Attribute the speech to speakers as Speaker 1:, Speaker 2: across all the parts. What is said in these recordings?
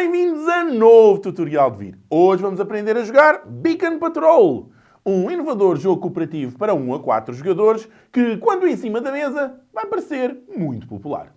Speaker 1: bem-vindos a novo tutorial de Vir. Hoje vamos aprender a jogar Beacon Patrol, um inovador jogo cooperativo para 1 a 4 jogadores que, quando em cima da mesa, vai parecer muito popular.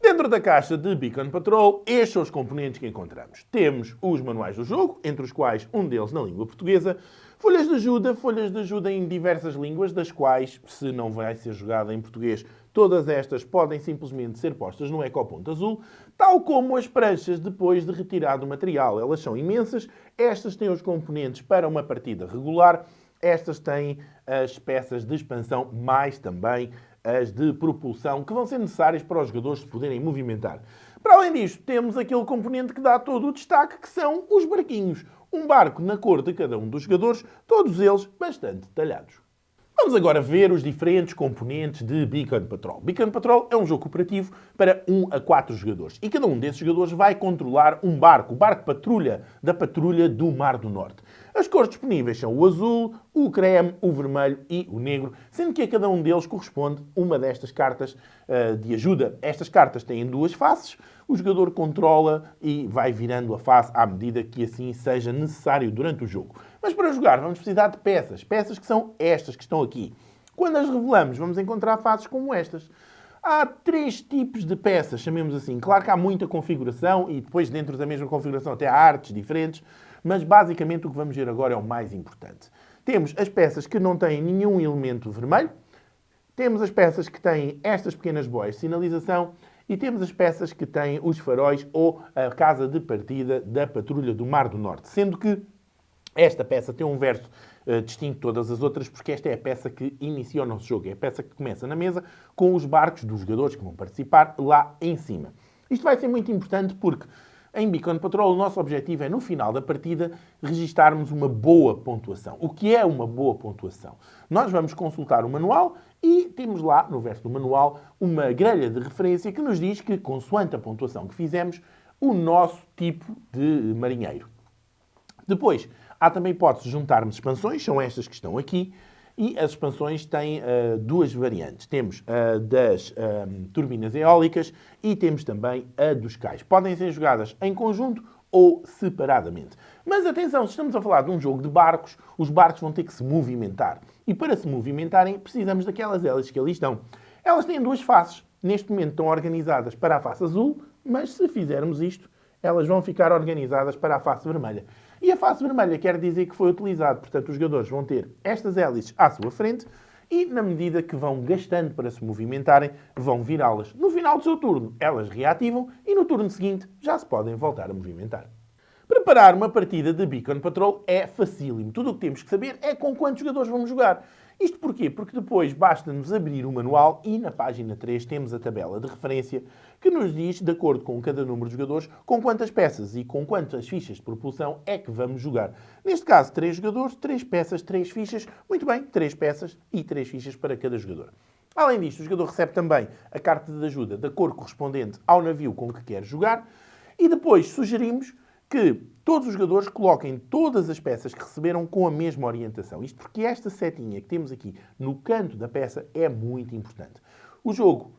Speaker 1: Dentro da caixa de Beacon Patrol, estes são os componentes que encontramos. Temos os manuais do jogo, entre os quais um deles na língua portuguesa, folhas de ajuda em diversas línguas, das quais, se não vai ser jogada em português, todas estas podem simplesmente ser postas no ecoponto azul, tal como as pranchas depois de retirado o material. Elas são imensas, estas têm os componentes para uma partida regular, estas têm as peças de expansão, mais também as de propulsão, que vão ser necessárias para os jogadores se poderem movimentar. Para além disto, temos aquele componente que dá todo o destaque, que são os barquinhos. Um barco na cor de cada um dos jogadores, todos eles bastante detalhados. Vamos agora ver os diferentes componentes de Beacon Patrol. Beacon Patrol é um jogo cooperativo para 1 a 4 jogadores. E cada um desses jogadores vai controlar um barco, o barco patrulha da Patrulha do Mar do Norte. As cores disponíveis são o azul, o creme, o vermelho e o negro, sendo que a cada um deles corresponde uma destas cartas de ajuda. Estas cartas têm duas faces, o jogador controla e vai virando a face à medida que assim seja necessário durante o jogo. Mas para jogar vamos precisar de peças, peças que são estas que estão aqui. Quando as revelamos vamos encontrar faces como estas. Há 3 tipos de peças, chamemos assim. Claro que há muita configuração e depois dentro da mesma configuração até há artes diferentes, mas basicamente o que vamos ver agora é o mais importante. Temos as peças que não têm nenhum elemento vermelho, temos as peças que têm estas pequenas boias de sinalização e temos as peças que têm os faróis ou a casa de partida da Patrulha do Mar do Norte, sendo que esta peça tem um verso distinto de todas as outras, porque esta é a peça que inicia o nosso jogo. É a peça que começa na mesa com os barcos dos jogadores que vão participar lá em cima. Isto vai ser muito importante porque em Beacon Patrol o nosso objetivo é, no final da partida, registarmos uma boa pontuação. O que é uma boa pontuação? Nós vamos consultar o manual e temos lá, no verso do manual, uma grelha de referência que nos diz que, consoante a pontuação que fizemos, o nosso tipo de marinheiro. Depois, há também hipótese de juntarmos expansões, são estas que estão aqui, e as expansões têm duas variantes. Temos a das turbinas eólicas e temos também a dos cais. Podem ser jogadas em conjunto ou separadamente. Mas atenção, se estamos a falar de um jogo de barcos, os barcos vão ter que se movimentar. E para se movimentarem, precisamos daquelas hélices que ali estão. Elas têm duas faces. Neste momento estão organizadas para a face azul, mas se fizermos isto, elas vão ficar organizadas para a face vermelha. E a face vermelha quer dizer que foi utilizado. Portanto, os jogadores vão ter estas hélices à sua frente e, na medida que vão gastando para se movimentarem, vão virá-las. No final do seu turno, elas reativam e no turno seguinte já se podem voltar a movimentar. Preparar uma partida de Beacon Patrol é facílimo. Tudo o que temos que saber é com quantos jogadores vamos jogar. Isto porquê? Porque depois basta-nos abrir o manual e na página 3 temos a tabela de referência que nos diz, de acordo com cada número de jogadores, com quantas peças e com quantas fichas de propulsão é que vamos jogar. Neste caso, 3 jogadores, 3 peças, 3 fichas. Muito bem, 3 peças e 3 fichas para cada jogador. Além disto, o jogador recebe também a carta de ajuda da cor correspondente ao navio com que quer jogar e depois sugerimos que todos os jogadores coloquem todas as peças que receberam com a mesma orientação. Isto porque esta setinha que temos aqui no canto da peça é muito importante. O jogo,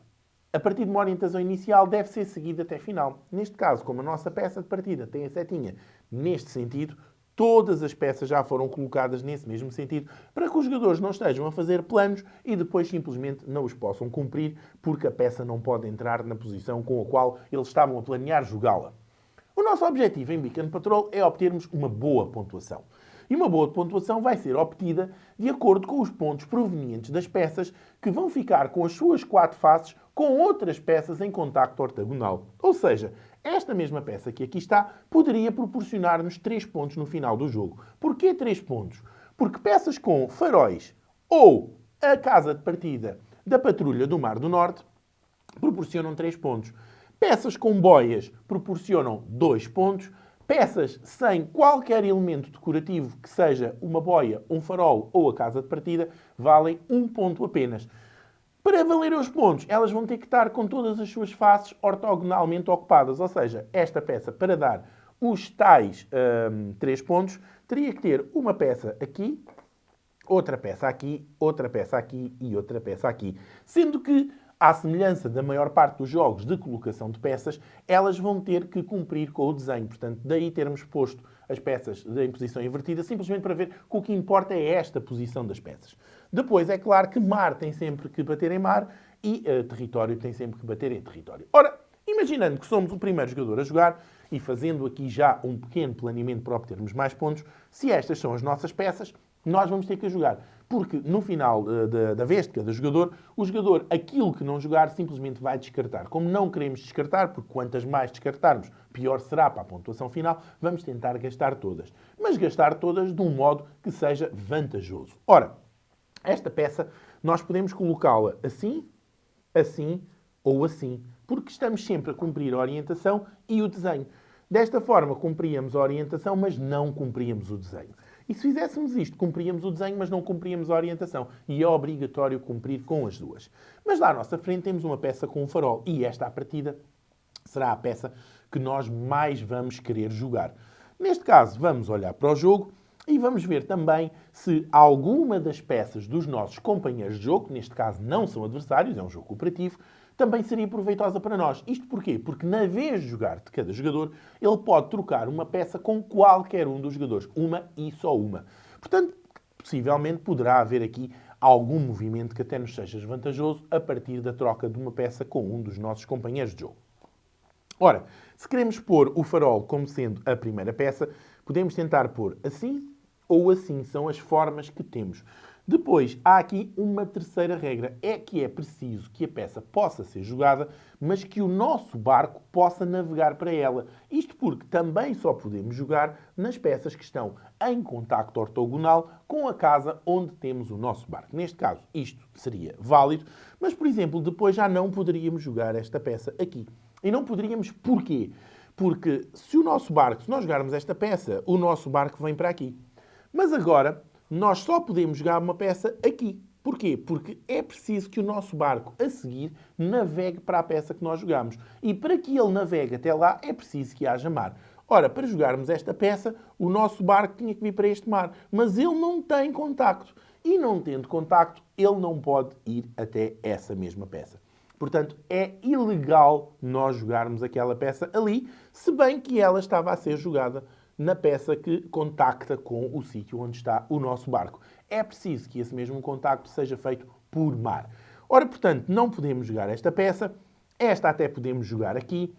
Speaker 1: a partir de uma orientação inicial, deve ser seguido até final. Neste caso, como a nossa peça de partida tem a setinha neste sentido, todas as peças já foram colocadas nesse mesmo sentido, para que os jogadores não estejam a fazer planos e depois simplesmente não os possam cumprir, porque a peça não pode entrar na posição com a qual eles estavam a planear jogá-la. O nosso objetivo em Beacon Patrol é obtermos uma boa pontuação. E uma boa pontuação vai ser obtida de acordo com os pontos provenientes das peças que vão ficar com as suas 4 faces com outras peças em contacto ortogonal. Ou seja, esta mesma peça que aqui está poderia proporcionar-nos 3 pontos no final do jogo. Porquê 3 pontos? Porque peças com faróis ou a casa de partida da Patrulha do Mar do Norte proporcionam 3 pontos. Peças com boias proporcionam 2 pontos. Peças sem qualquer elemento decorativo, que seja uma boia, um farol ou a casa de partida, valem 1 ponto apenas. Para valerem os pontos, elas vão ter que estar com todas as suas faces ortogonalmente ocupadas. Ou seja, esta peça, para dar os tais 3 pontos, teria que ter uma peça aqui, outra peça aqui, outra peça aqui e outra peça aqui. Sendo que, à semelhança da maior parte dos jogos de colocação de peças, elas vão ter que cumprir com o desenho. Portanto, daí termos posto as peças em posição invertida, simplesmente para ver que o que importa é esta posição das peças. Depois, é claro que mar tem sempre que bater em mar e território tem sempre que bater em território. Ora, imaginando que somos o primeiro jogador a jogar e fazendo aqui já um pequeno planeamento para obtermos mais pontos, se estas são as nossas peças, nós vamos ter que jogar. Porque no final da vez de cada jogador, o jogador, aquilo que não jogar, simplesmente vai descartar. Como não queremos descartar, porque quantas mais descartarmos, pior será para a pontuação final, vamos tentar gastar todas. Mas gastar todas de um modo que seja vantajoso. Ora, esta peça nós podemos colocá-la assim, assim ou assim. Porque estamos sempre a cumprir a orientação e o desenho. Desta forma, cumpríamos a orientação, mas não cumpríamos o desenho. E se fizéssemos isto, cumpríamos o desenho, mas não cumpríamos a orientação. E é obrigatório cumprir com as duas. Mas lá à nossa frente temos uma peça com um farol. E esta, à partida, será a peça que nós mais vamos querer jogar. Neste caso, vamos olhar para o jogo e vamos ver também se alguma das peças dos nossos companheiros de jogo, que neste caso não são adversários, é um jogo cooperativo, também seria proveitosa para nós. Isto porquê? Porque na vez de jogar de cada jogador, ele pode trocar uma peça com qualquer um dos jogadores. Uma e só uma. Portanto, possivelmente poderá haver aqui algum movimento que até nos seja vantajoso a partir da troca de uma peça com um dos nossos companheiros de jogo. Ora, se queremos pôr o farol como sendo a primeira peça, podemos tentar pôr assim ou assim. São as formas que temos. Depois, há aqui uma terceira regra. É que é preciso que a peça possa ser jogada, mas que o nosso barco possa navegar para ela. Isto porque também só podemos jogar nas peças que estão em contacto ortogonal com a casa onde temos o nosso barco. Neste caso, isto seria válido, mas, por exemplo, depois já não poderíamos jogar esta peça aqui. E não poderíamos porquê? Porque se nós jogarmos esta peça, o nosso barco vem para aqui. Mas agora, nós só podemos jogar uma peça aqui. Porquê? Porque é preciso que o nosso barco, a seguir, navegue para a peça que nós jogamos. E para que ele navegue até lá, é preciso que haja mar. Ora, para jogarmos esta peça, o nosso barco tinha que vir para este mar. Mas ele não tem contacto. E não tendo contacto, ele não pode ir até essa mesma peça. Portanto, é ilegal nós jogarmos aquela peça ali, se bem que ela estava a ser jogada na peça que contacta com o sítio onde está o nosso barco. É preciso que esse mesmo contacto seja feito por mar. Ora, portanto, não podemos jogar esta peça. Esta até podemos jogar aqui.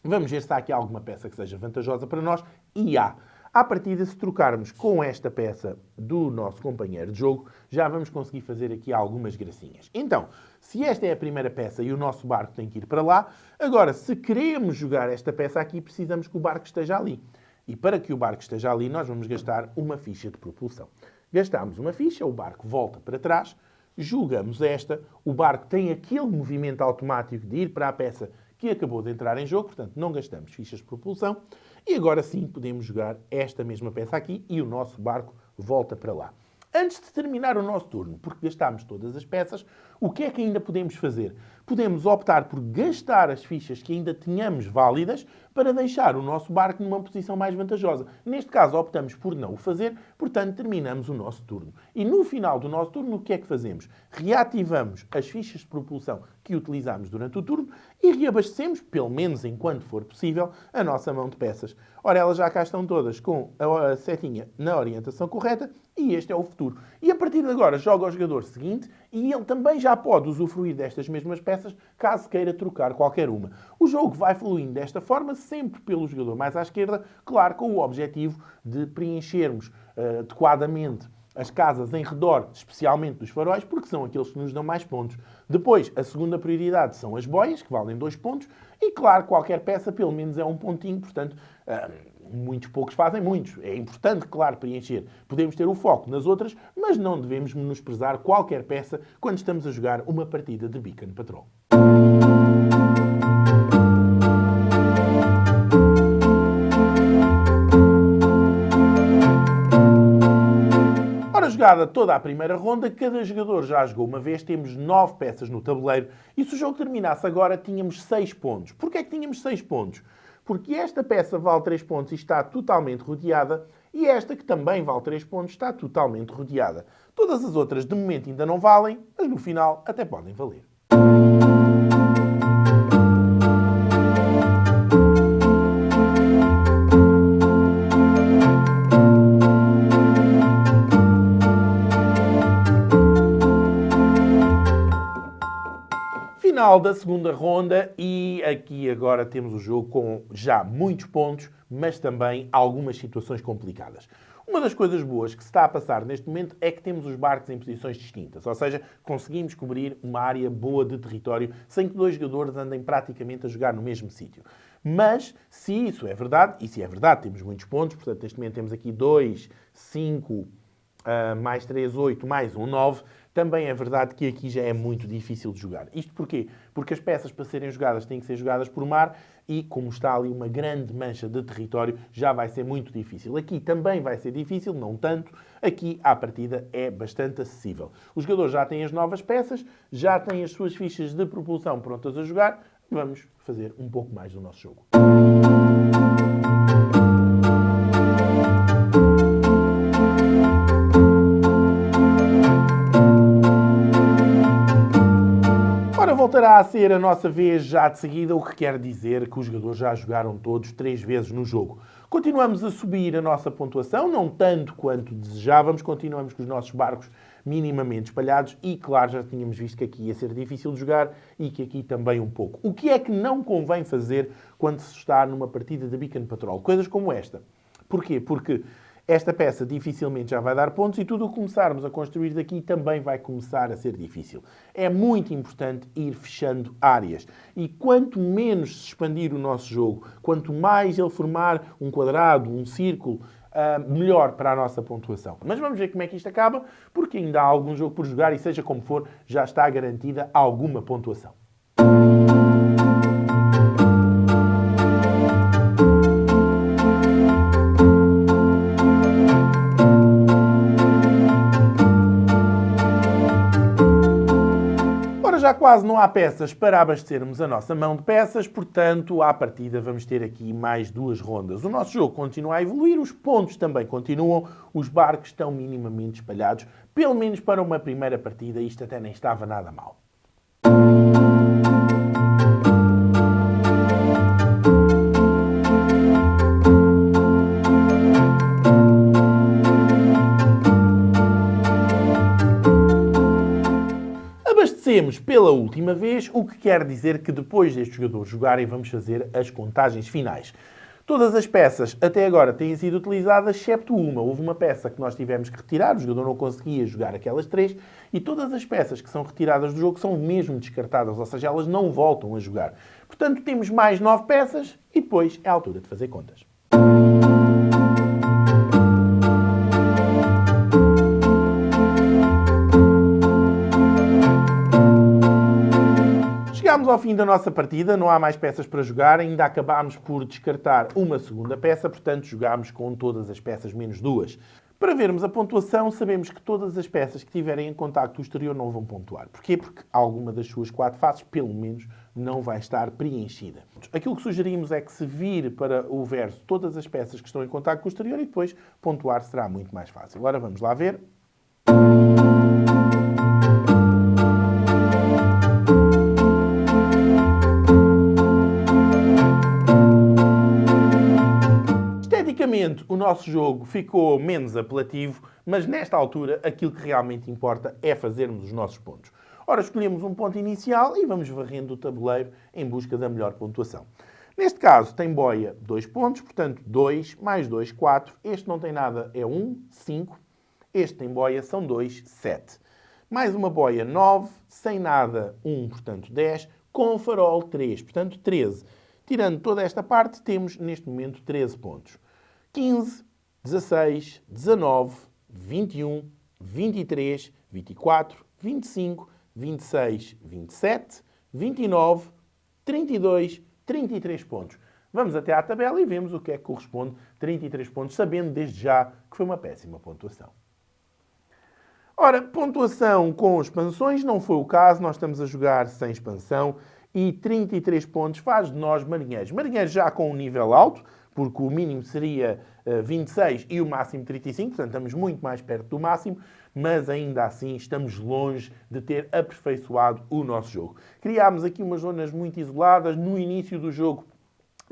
Speaker 1: Vamos ver se há aqui alguma peça que seja vantajosa para nós. E há. À partida, se trocarmos com esta peça do nosso companheiro de jogo, já vamos conseguir fazer aqui algumas gracinhas. Então, se esta é a primeira peça e o nosso barco tem que ir para lá, agora, se queremos jogar esta peça aqui, precisamos que o barco esteja ali. E para que o barco esteja ali, nós vamos gastar uma ficha de propulsão. Gastamos uma ficha, o barco volta para trás, jogamos esta, o barco tem aquele movimento automático de ir para a peça que acabou de entrar em jogo, portanto não gastamos fichas de propulsão, e agora sim podemos jogar esta mesma peça aqui e o nosso barco volta para lá. Antes de terminar o nosso turno, porque gastámos todas as peças, o que é que ainda podemos fazer? Podemos optar por gastar as fichas que ainda tínhamos válidas para deixar o nosso barco numa posição mais vantajosa. Neste caso, optamos por não o fazer, portanto, terminamos o nosso turno. E no final do nosso turno, o que é que fazemos? Reativamos as fichas de propulsão que utilizámos durante o turno e reabastecemos, pelo menos enquanto for possível, a nossa mão de peças. Ora, elas já cá estão todas com a setinha na orientação correta e este é o futuro. E a partir de agora, joga ao jogador seguinte e ele também já pode usufruir destas mesmas peças caso queira trocar qualquer uma. O jogo vai fluindo desta forma, sempre pelo jogador mais à esquerda, claro, com o objetivo de preenchermos adequadamente as casas em redor, especialmente dos faróis, porque são aqueles que nos dão mais pontos. Depois, a segunda prioridade são as boias, que valem 2 pontos, e claro, qualquer peça pelo menos é um pontinho, portanto, muitos poucos fazem muitos. É importante, claro, preencher. Podemos ter o foco nas outras, mas não devemos menosprezar qualquer peça quando estamos a jogar uma partida de Beacon Patrol. Jogada toda a primeira ronda, cada jogador já jogou uma vez, temos 9 peças no tabuleiro e se o jogo terminasse agora tínhamos 6 pontos. Porquê é que tínhamos 6 pontos? Porque esta peça vale 3 pontos e está totalmente rodeada, e esta, que também vale 3 pontos, está totalmente rodeada. Todas as outras, de momento, ainda não valem, mas no final até podem valer. Final da segunda ronda e aqui agora temos o jogo com já muitos pontos, mas também algumas situações complicadas. Uma das coisas boas que se está a passar neste momento é que temos os barcos em posições distintas, ou seja, conseguimos cobrir uma área boa de território sem que dois jogadores andem praticamente a jogar no mesmo sítio. Mas, se isso é verdade, e se é verdade, temos muitos pontos, portanto neste momento temos aqui 2, 5, mais 3, 8, mais 1, 9. Também é verdade que aqui já é muito difícil de jogar. Isto porquê? Porque as peças para serem jogadas têm que ser jogadas por mar e, como está ali uma grande mancha de território, já vai ser muito difícil. Aqui também vai ser difícil, não tanto. Aqui, à partida, é bastante acessível. Os jogadores já têm as novas peças, já têm as suas fichas de propulsão prontas a jogar. Vamos fazer um pouco mais do nosso jogo. Voltará a ser a nossa vez já de seguida, o que quer dizer que os jogadores já jogaram todos 3 vezes no jogo. Continuamos a subir a nossa pontuação, não tanto quanto desejávamos, continuamos com os nossos barcos minimamente espalhados e, claro, já tínhamos visto que aqui ia ser difícil de jogar e que aqui também um pouco. O que é que não convém fazer quando se está numa partida de Beacon Patrol? Coisas como esta. Porquê? Porque esta peça dificilmente já vai dar pontos e tudo o que começarmos a construir daqui também vai começar a ser difícil. É muito importante ir fechando áreas. E quanto menos se expandir o nosso jogo, quanto mais ele formar um quadrado, um círculo, melhor para a nossa pontuação. Mas vamos ver como é que isto acaba, porque ainda há algum jogo por jogar e seja como for, já está garantida alguma pontuação. Já quase não há peças para abastecermos a nossa mão de peças, portanto, à partida vamos ter aqui mais 2 rondas. O nosso jogo continua a evoluir, os pontos também continuam, os barcos estão minimamente espalhados, pelo menos para uma primeira partida, isto até nem estava nada mal. Abastecemos pela última vez, o que quer dizer que depois destes jogadores jogarem vamos fazer as contagens finais. Todas as peças até agora têm sido utilizadas, excepto uma. Houve uma peça que nós tivemos que retirar, o jogador não conseguia jogar aquelas 3, e todas as peças que são retiradas do jogo são mesmo descartadas, ou seja, elas não voltam a jogar. Portanto, temos mais 9 peças e depois é a altura de fazer contas. Chegámos ao fim da nossa partida, não há mais peças para jogar, ainda acabámos por descartar uma segunda peça, portanto jogámos com todas as peças menos 2. Para vermos a pontuação, sabemos que todas as peças que tiverem em contacto exterior não vão pontuar. Porquê? Porque alguma das suas 4 faces, pelo menos, não vai estar preenchida. Aquilo que sugerimos é que se vire para o verso todas as peças que estão em contacto com o exterior e depois pontuar será muito mais fácil. Agora vamos lá ver. O nosso jogo ficou menos apelativo, mas nesta altura aquilo que realmente importa é fazermos os nossos pontos. Ora, escolhemos um ponto inicial e vamos varrendo o tabuleiro em busca da melhor pontuação. Neste caso tem boia 2 pontos, portanto 2 mais 2, 4. Este não tem nada, é 1, 5. Este tem boia, são 2, 7. Mais uma boia 9, sem nada 1, portanto 10. Com farol 3, portanto 13. Tirando toda esta parte, temos neste momento 13 pontos. 15, 16, 19, 21, 23, 24, 25, 26, 27, 29, 32, 33 pontos. Vamos até à tabela e vemos o que é que corresponde 33 pontos, sabendo desde já que foi uma péssima pontuação. Ora, pontuação com expansões não foi o caso, nós estamos a jogar sem expansão e 33 pontos faz de nós marinheiros. Marinheiros já com um nível alto, porque o mínimo seria 26 e o máximo 35, portanto estamos muito mais perto do máximo, mas ainda assim estamos longe de ter aperfeiçoado o nosso jogo. Criámos aqui umas zonas muito isoladas. No início do jogo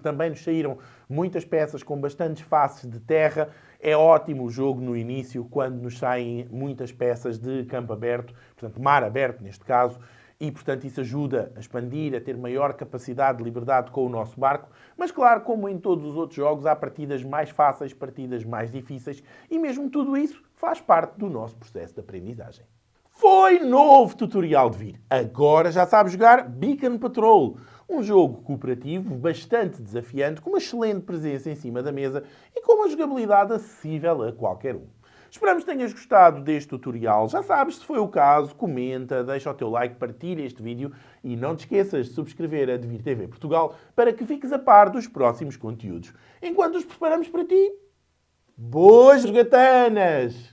Speaker 1: também nos saíram muitas peças com bastantes faces de terra. É ótimo o jogo no início, quando nos saem muitas peças de campo aberto, portanto mar aberto neste caso, e, portanto, isso ajuda a expandir, a ter maior capacidade de liberdade com o nosso barco. Mas, claro, como em todos os outros jogos, há partidas mais fáceis, partidas mais difíceis, e mesmo tudo isso faz parte do nosso processo de aprendizagem. Foi novo tutorial de vir. Agora já sabe jogar Beacon Patrol, um jogo cooperativo bastante desafiante, com uma excelente presença em cima da mesa e com uma jogabilidade acessível a qualquer um. Esperamos que tenhas gostado deste tutorial. Já sabes, se foi o caso, comenta, deixa o teu like, partilha este vídeo e não te esqueças de subscrever a Devir TV Portugal para que fiques a par dos próximos conteúdos. Enquanto os preparamos para ti, boas regatanas!